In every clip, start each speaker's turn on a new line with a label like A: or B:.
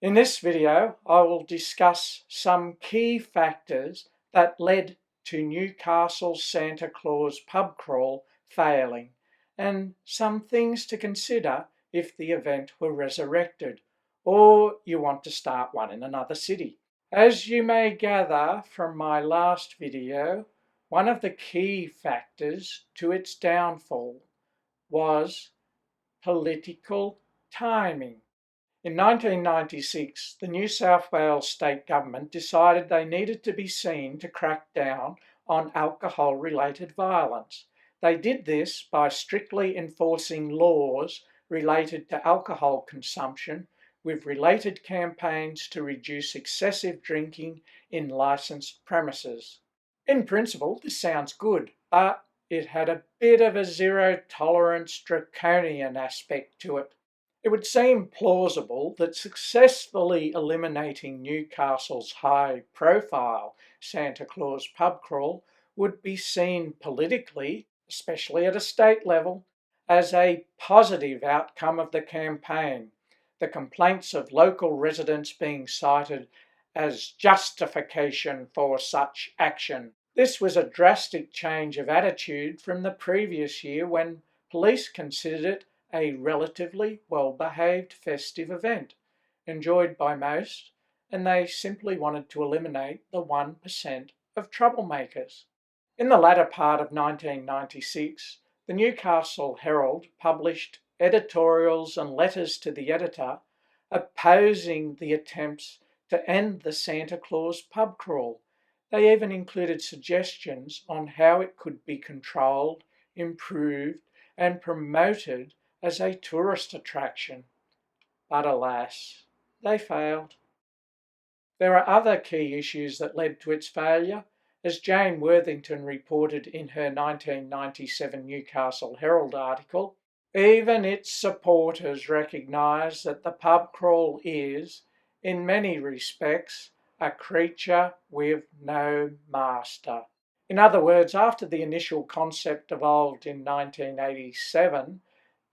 A: In this video, I will discuss some key factors that led to Newcastle's Santa Claus Pub Crawl failing, and some things to consider if the event were resurrected, or you want to start one in another city. As you may gather from my last video, one of the key factors to its downfall was political timing. In 1996, the New South Wales state government decided they needed to be seen to crack down on alcohol-related violence. They did this by strictly enforcing laws related to alcohol consumption with related campaigns to reduce excessive drinking in licensed premises. In principle, this sounds good, but it had a bit of a zero-tolerance draconian aspect to it. It would seem plausible that successfully eliminating Newcastle's high-profile Santa Claus Pub Crawl would be seen politically, especially at a state level, as a positive outcome of the campaign, the complaints of local residents being cited as justification for such action. This was a drastic change of attitude from the previous year when police considered it a relatively well-behaved festive event, enjoyed by most, and they simply wanted to eliminate the 1% of troublemakers. In the latter part of 1996, the Newcastle Herald published editorials and letters to the editor opposing the attempts to end the Santa Claus Pub Crawl. They even included suggestions on how it could be controlled, improved, and promoted as a tourist attraction. But alas, they failed. There are other key issues that led to its failure. As Jane Worthington reported in her 1997 Newcastle Herald article, even its supporters recognise that the pub crawl is, in many respects, a creature with no master. In other words, after the initial concept evolved in 1987,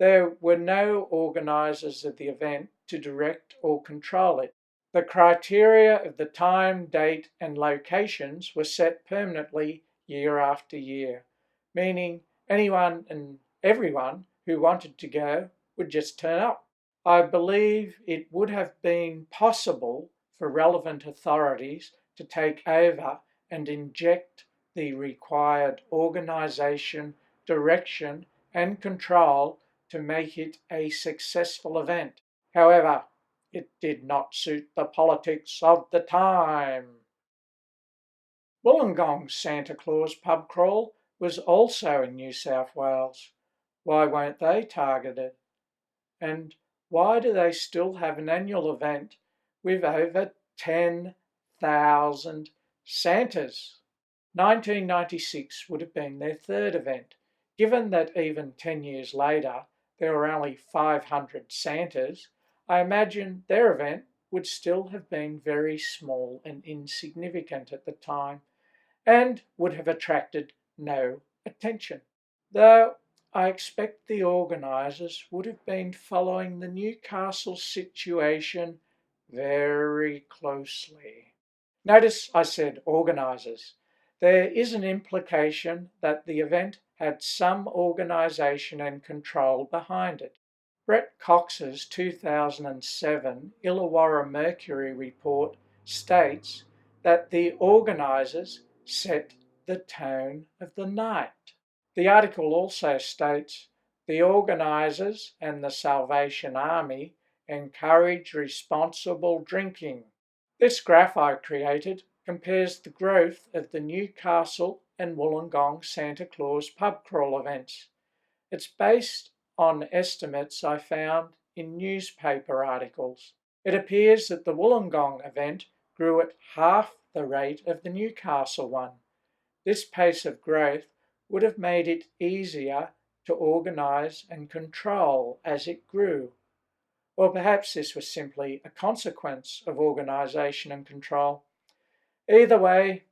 A: there were no organisers of the event to direct or control it. The criteria of the time, date and locations were set permanently year after year, meaning anyone and everyone who wanted to go would just turn up. I believe it would have been possible for relevant authorities to take over and inject the required organisation, direction and control to make it a successful event. However, it did not suit the politics of the time. Wollongong's Santa Claus Pub Crawl was also in New South Wales. Why weren't they targeted? And why do they still have an annual event with over 10,000 Santas? 1996 would have been their third event. Given that even 10 years later there were only 500 Santas, I imagine their event would still have been very small and insignificant at the time and would have attracted no attention. Though I expect the organisers would have been following the Newcastle situation very closely. Notice I said organisers. There is an implication that the event had some organisation and control behind it. Brett Cox's 2007 Illawarra Mercury report states that the organisers set the tone of the night. The article also states the organisers and the Salvation Army encourage responsible drinking. This graph I created compares the growth of the Newcastle and Wollongong Santa Claus Pub Crawl events. It's based on estimates I found in newspaper articles. It appears that the Wollongong event grew at half the rate of the Newcastle one. This pace of growth would have made it easier to organise and control as it grew. Or perhaps this was simply a consequence of organisation and control. Either way,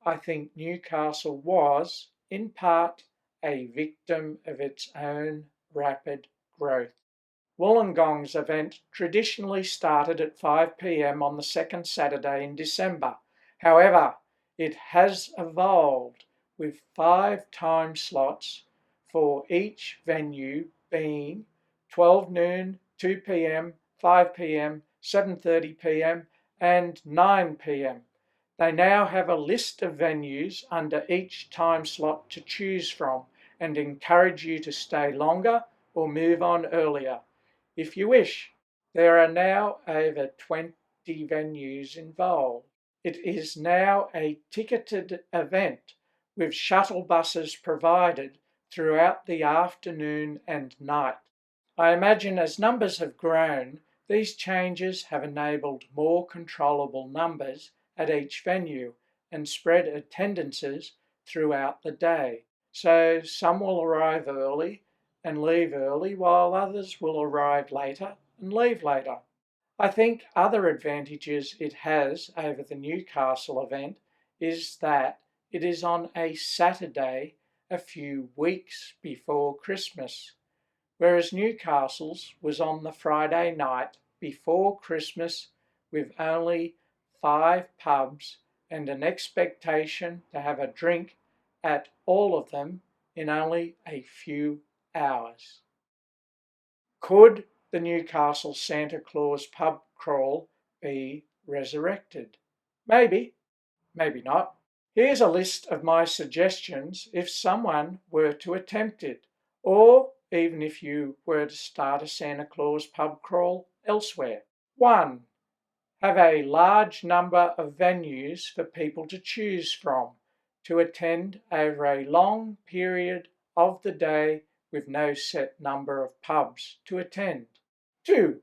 A: I think Newcastle was, in part, a victim of its own rapid growth. Wollongong's event traditionally started at 5 p.m. on the second Saturday in December. However, it has evolved with 5 time slots for each venue being 12 noon, 2 p.m., 5 p.m., 7:30 p.m. and 9 p.m. They now have a list of venues under each time slot to choose from and encourage you to stay longer or move on earlier if you wish. There are now over 20 venues involved. It is now a ticketed event with shuttle buses provided throughout the afternoon and night. I imagine as numbers have grown, these changes have enabled more controllable numbers at each venue and spread attendances throughout the day. So some will arrive early and leave early, while others will arrive later and leave later. I think other advantages it has over the Newcastle event is that it is on a Saturday a few weeks before Christmas, whereas Newcastle's was on the Friday night before Christmas with only 5 pubs and an expectation to have a drink at all of them in only a few hours. Could the Newcastle Santa Claus Pub Crawl be resurrected? Maybe, maybe not. Here's a list of my suggestions if someone were to attempt it, or even if you were to start a Santa Claus Pub Crawl elsewhere. 1. Have a large number of venues for people to choose from to attend over a long period of the day with no set number of pubs to attend. 2.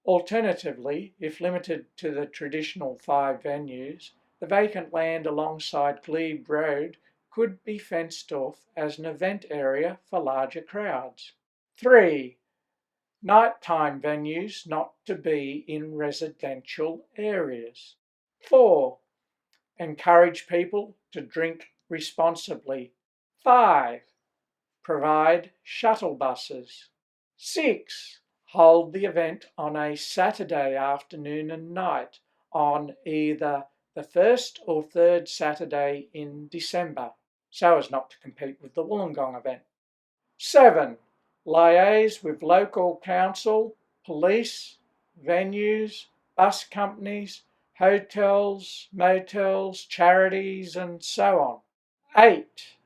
A: Alternatively, if limited to the traditional 5 venues, the vacant land alongside Glebe Road could be fenced off as an event area for larger crowds. 3. Nighttime venues not to be in residential areas. 4. Encourage people to drink responsibly. 5. Provide shuttle buses. 6. Hold the event on a Saturday afternoon and night on either the first or third Saturday in December, so as not to compete with the Wollongong event. 7. Liaise with local council, police, venues, bus companies, hotels, motels, charities, and so on. 8.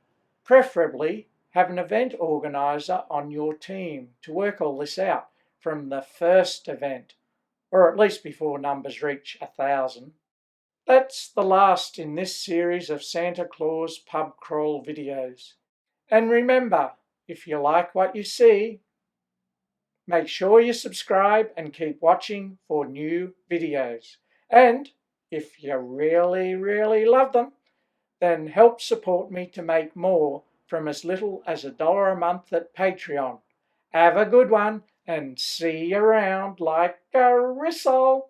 A: Preferably have an event organiser on your team to work all this out from the first event, or at least before numbers reach 1,000. That's the last in this series of Santa Claus Pub Crawl videos. And remember, if you like what you see, make sure you subscribe and keep watching for new videos. And if you really, really love them, then help support me to make more from as little as $1 a month at Patreon. Have a good one and see you around like a ristle.